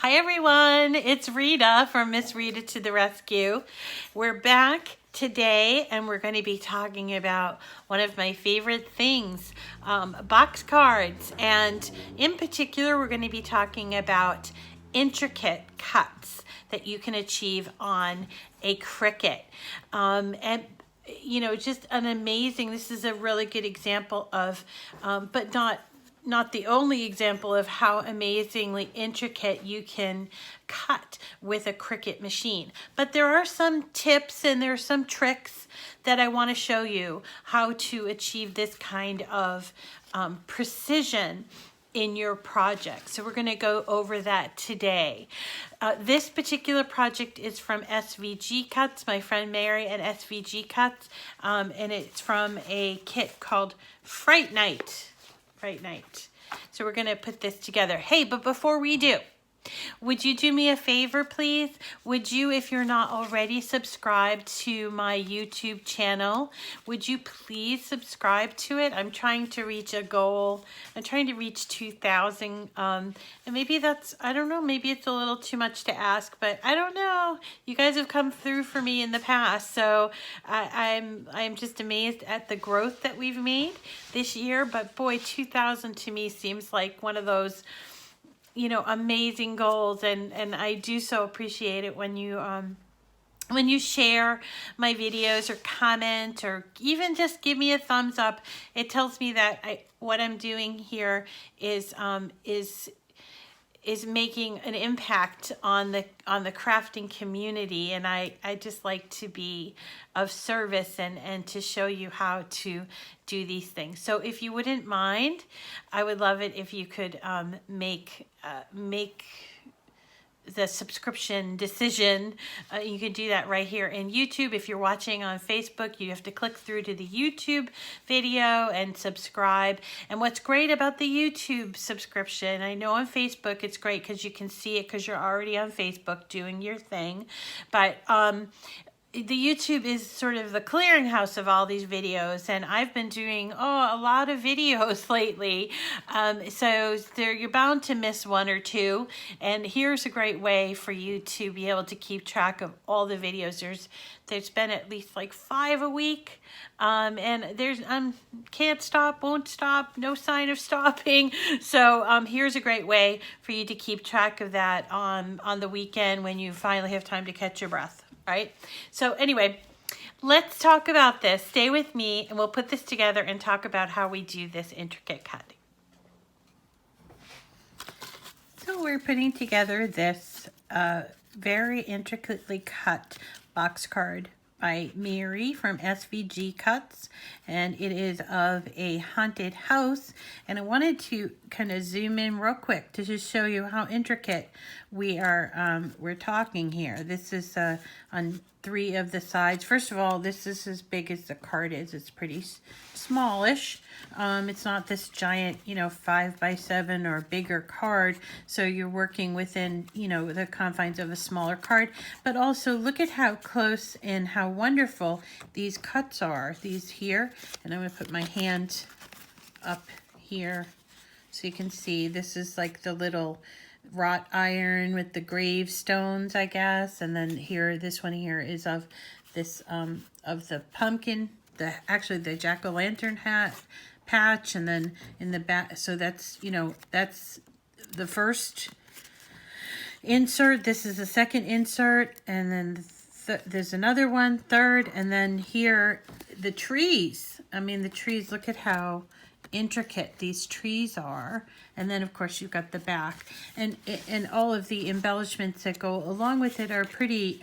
Hi everyone, it's Rita from Miss Rita to the Rescue. We're back today and we're going to be talking about one of my favorite things, box cards. And in particular, we're going to be talking about intricate cuts that you can achieve on a Cricut. And you know, just an amazing, this is a really good example of, but not the only example of how amazingly intricate you can cut with a Cricut machine. But there are some tips and there are some tricks that I want to show you how to achieve this kind of precision in your project. So we're going to go over that today. This particular project is from SVG Cuts, my friend Mary at SVG Cuts, and it's from a kit called Fright Night. Fright Night. So we're going to put this together. Hey, but before we do, would you do me a favor, please? Would you, if you're not already subscribed to my YouTube channel, would you please subscribe to it? I'm trying to reach a goal. I'm trying to reach 2,000. And maybe that's, I don't know, maybe it's a little too much to ask, but I don't know. You guys have come through for me in the past. So I'm just amazed at the growth that we've made this year. But boy, 2,000 to me seems like one of those, you know, amazing goals, and I do so appreciate it when you share my videos or comment or even just give me a thumbs up. It tells me that what I'm doing here is making an impact on the crafting community, and I just like to be of service and to show you how to do these things. So if you wouldn't mind, I would love it if you could make the subscription decision. You can do that right here in YouTube. If you're watching on Facebook, you have to click through to the YouTube video and subscribe. And what's great about the YouTube subscription, I know on Facebook it's great because you can see it because you're already on Facebook doing your thing, but the YouTube is sort of the clearinghouse of all these videos, and I've been doing a lot of videos lately, so you're bound to miss one or two, and here's a great way for you to be able to keep track of all the videos. There's been at least like 5 a week, and there's can't stop, won't stop, no sign of stopping. So here's a great way for you to keep track of that on the weekend when you finally have time to catch your breath. Right? So anyway, let's talk about this. Stay with me and we'll put this together and talk about how we do this intricate cutting. So we're putting together this very intricately cut box card by Mary from SVG Cuts, and it is of a haunted house. And I wanted to kind of zoom in real quick to just show you how intricate we're talking here. This is on 3 of the sides. First of all, this is as big as the card is. It's pretty smallish. It's not this giant, 5x7 or bigger card. So you're working within, the confines of a smaller card. But also look at how close and how wonderful these cuts are. These here, and I'm going to put my hand up here so you can see. This is like the little wrought iron with the gravestones, I guess. And then here, this one here is of this of the pumpkin, actually the jack-o'-lantern hat patch, and then in the back, so that's that's the first insert. This is the second insert, and then there's another one, third, and then here the trees. I mean, the trees, look at how intricate these trees are. And then of course you've got the back, and all of the embellishments that go along with it are pretty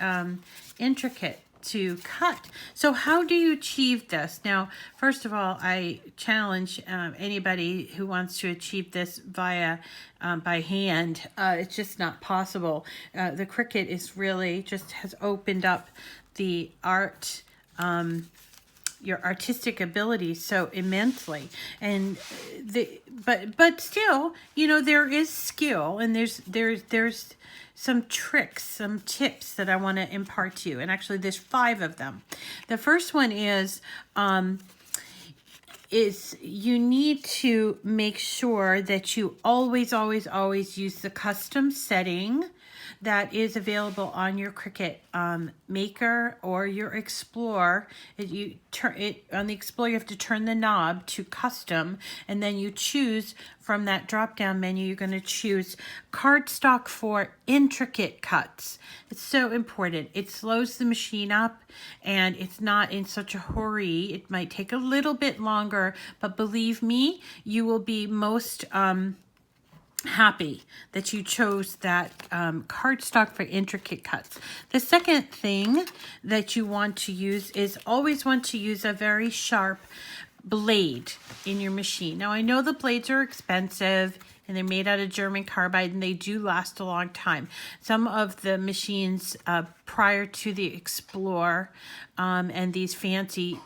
intricate to cut. So how do you achieve this? Now, first of all, I challenge anybody who wants to achieve this via by hand. It's just not possible. The Cricut is really just has opened up the art, your artistic abilities so immensely, and but still, there is skill, and there's some tricks, some tips that I want to impart to you, and actually there's 5 of them. The first one is is you need to make sure that you always use the custom setting that is available on your Cricut Maker or your Explorer. You turn it on the Explorer, you have to turn the knob to custom, and then you choose from that drop down menu, you're going to choose cardstock for intricate cuts. It's so important. It slows the machine up and it's not in such a hurry. It might take a little bit longer, but believe me, you will be most happy that you chose that cardstock for intricate cuts. The second thing that you want to use is always want to use a very sharp blade in your machine. Now I know the blades are expensive and they're made out of German carbide and they do last a long time. Some of the machines prior to the Explorer and these fancy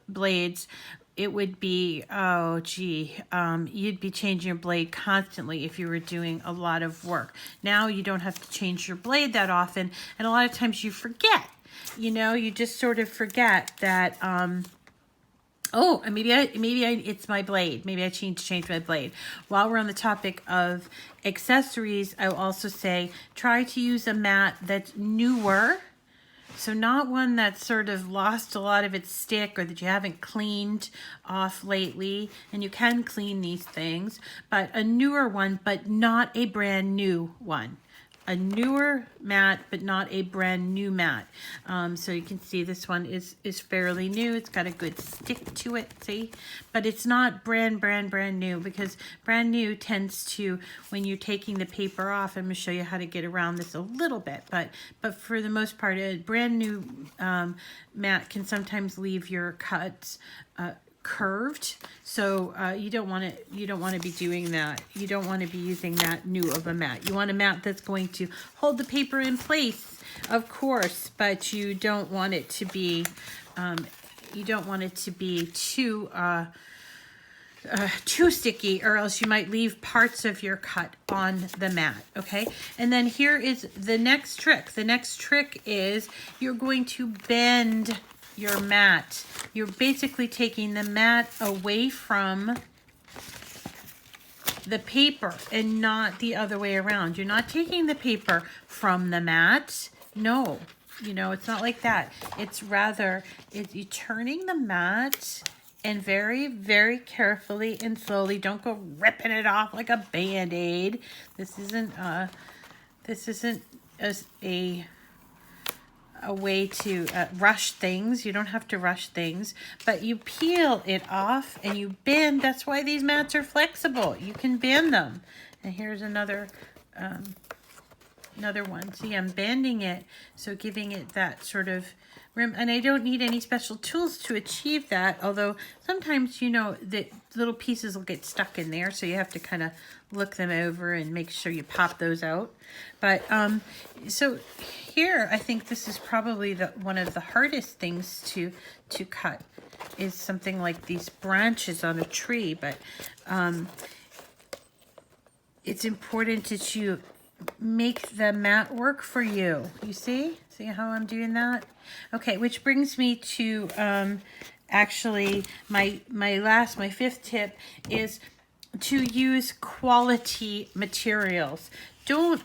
blades, it would be, you'd be changing your blade constantly if you were doing a lot of work. Now you don't have to change your blade that often, and a lot of times you forget. You just sort of forget that, it's my blade. Maybe I change my blade. While we're on the topic of accessories, I will also say try to use a mat that's newer. So not one that's sort of lost a lot of its stick or that you haven't cleaned off lately. And you can clean these things, but a newer one, but not a brand new one. A newer mat, but not a brand new mat. So you can see this one is fairly new. It's got a good stick to it, see? But it's not brand new, because brand new tends to, when you're taking the paper off, I'm going to show you how to get around this a little bit, but for the most part, a brand new mat can sometimes leave your cuts curved, so you don't want to be doing that. You don't want to be using that new of a mat. You want a mat that's going to hold the paper in place, of course, but you don't want it to be too sticky, or else you might leave parts of your cut on the mat. Okay, and then here is the next trick. The next trick is you're going to bend your mat. You're basically taking the mat away from the paper and not the other way around. You're not taking the paper from the mat. No, it's not like that. It's rather, you're turning the mat and very carefully and slowly. Don't go ripping it off like a Band-Aid. This isn't a way to rush things. You don't have to rush things, but you peel it off and you bend. That's why these mats are flexible. You can bend them. And here's another one. See, I'm bending it, so giving it that sort of rim. And I don't need any special tools to achieve that, although sometimes that little pieces will get stuck in there, so you have to kind of look them over and make sure you pop those out. But so here, I think this is probably one of the hardest things to cut, is something like these branches on a tree. But it's important that you make the mat work for you. You see how I'm doing that? Okay, which brings me to actually my fifth tip is to use quality materials. Don't,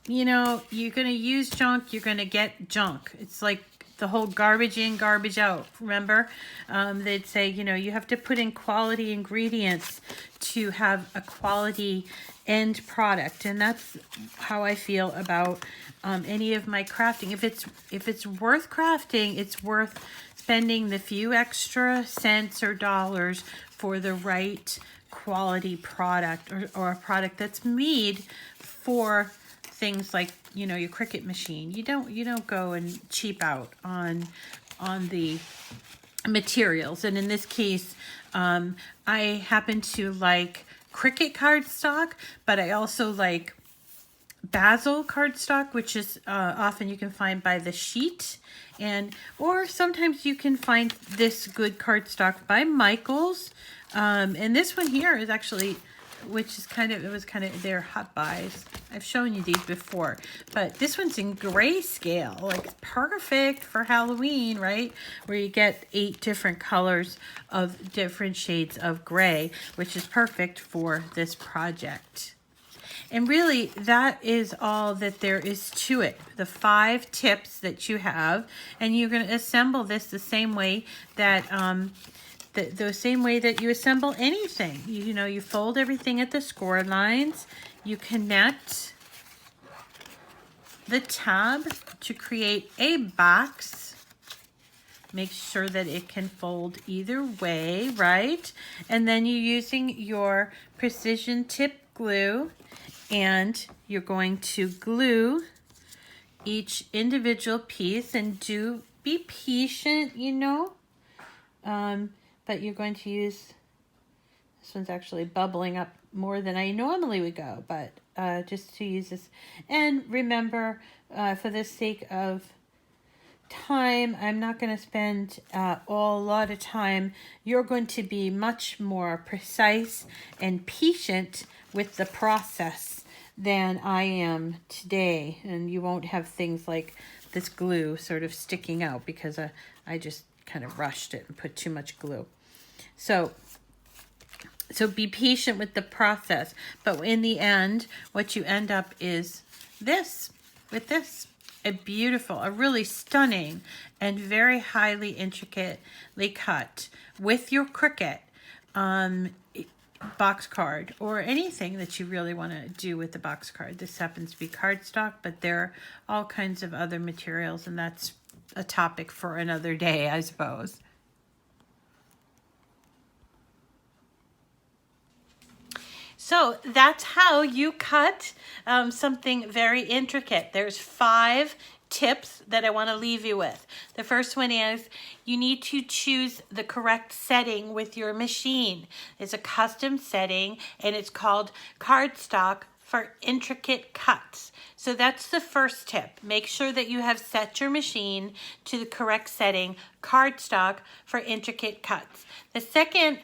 you're going to use junk, you're going to get junk. It's like the whole garbage in, garbage out. Remember, they'd say, you have to put in quality ingredients to have a quality end product. And that's how I feel about any of my crafting. If it's worth crafting, it's worth spending the few extra cents or dollars for the right quality product, or a product that's made for things like your Cricut machine. You don't go and cheap out on the materials. And in this case, I happen to like Cricut cardstock, but I also like basil cardstock, which is often you can find by the sheet, or sometimes you can find this good cardstock by Michaels. And this one here is actually which is it was kind of their hot buys. I've shown you these before, but this one's in grayscale, like perfect for Halloween, right? Where you get 8 different colors of different shades of gray, which is perfect for this project. And really, that is all that there is to it. The 5 tips that you have, and you're going to assemble this the same way that the same way that you assemble anything. You know, you fold everything at the score lines. You connect the tab to create a box. Make sure that it can fold either way, right? And then you're using your precision tip glue, and you're going to glue each individual piece, and be patient, you know. But you're going to use, this one's actually bubbling up more than I normally would go, but just to use this. And remember, for the sake of time, I'm not going to spend a lot of time. You're going to be much more precise and patient with the process than I am today. And you won't have things like this glue sort of sticking out because I just kind of rushed it and put too much glue. So be patient with the process. But in the end, what you end up is this, with this. A really stunning and very highly intricately cut with your Cricut box card, or anything that you really want to do with the box card. This happens to be cardstock, but there are all kinds of other materials, and that's a topic for another day, I suppose. So that's how you cut something very intricate. There's 5 tips that I want to leave you with. The first one is you need to choose the correct setting with your machine. It's a custom setting, and it's called cardstock for intricate cuts. So that's the first tip. Make sure that you have set your machine to the correct setting, cardstock for intricate cuts. The second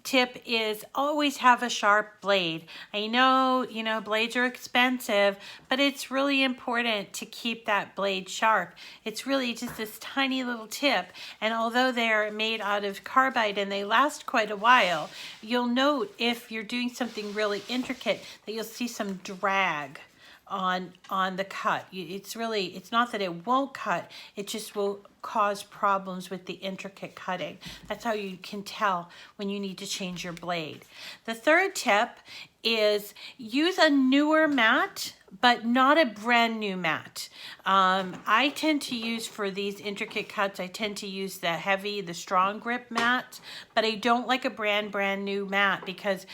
tip is always have a sharp blade. I know, blades are expensive, but it's really important to keep that blade sharp. It's really just this tiny little tip, and although they're made out of carbide and they last quite a while, you'll note if you're doing something really intricate that you'll see some drag on the cut. It's not that it won't cut, it just will cause problems with the intricate cutting. That's how you can tell when you need to change your blade. The third tip is use a newer mat, but not a brand new mat. I tend to use, for these intricate cuts, I tend to use the strong grip mat, but I don't like a brand new mat because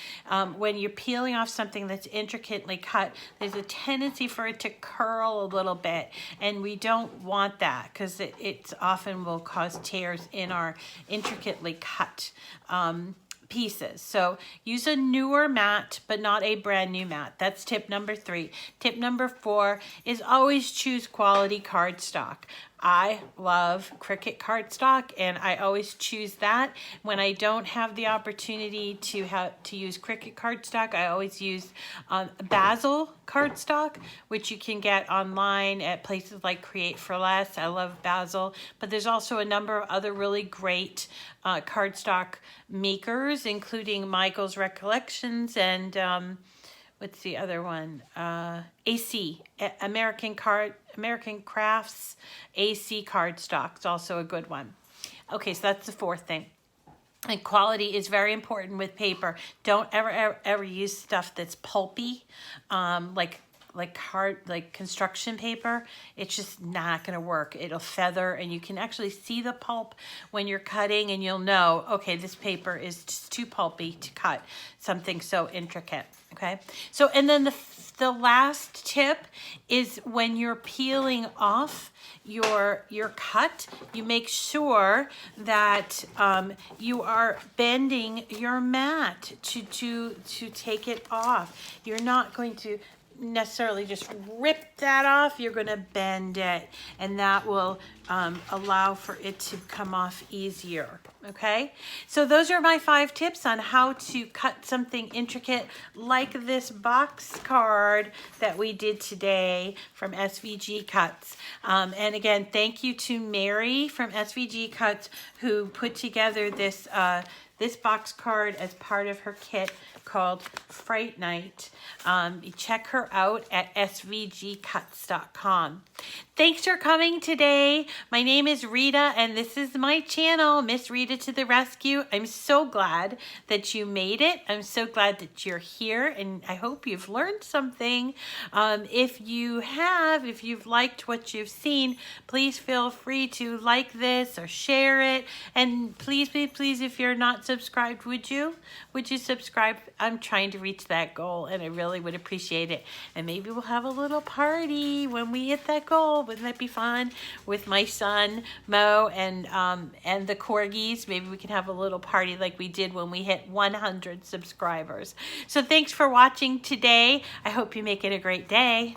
when you're peeling off something that's intricately cut, there's a tendency for it to curl a little bit, and we don't want that because it often will cause tears in our intricately cut pieces. So use a newer mat, but not a brand new mat. That's tip number 3. Tip number 4 is always choose quality cardstock. I love Cricut cardstock, and I always choose that. When I don't have the opportunity to use Cricut cardstock, I always use Basil cardstock, which you can get online at places like Create for Less. I love Basil, but there's also a number of other really great cardstock makers, including Michael's Recollections and what's the other one? AC, American Crafts AC cardstock is also a good one. Okay, so that's the 4th thing. And quality is very important with paper. Don't ever use stuff that's pulpy, like construction paper. It's just not going to work. It'll feather, and you can actually see the pulp when you're cutting, and you'll know, okay, this paper is just too pulpy to cut something so intricate. Okay, so and then the last tip is when you're peeling off your cut, you make sure that you are bending your mat to take it off. You're not going to necessarily just rip that off. You're going to bend it, and that will allow for it to come off easier. Okay, so those are my 5 tips on how to cut something intricate like this box card that we did today from SVG Cuts. And again, thank you to Mary from SVG Cuts who put together this this box card as part of her kit called Fright Night. Check her out at svgcuts.com. Thanks for coming today. My name is Rita and this is my channel, Miss Rita to the Rescue. I'm so glad that you made it. I'm so glad that you're here and I hope you've learned something. If you've liked what you've seen, please feel free to like this or share it. And please, if you're not subscribed, would you subscribe? I'm trying to reach that goal and I really would appreciate it. And maybe we'll have a little party when we hit that goal. Wouldn't that be fun? With my son, Mo, and the corgis. Maybe we can have a little party like we did when we hit 100 subscribers. So thanks for watching today. I hope you make it a great day.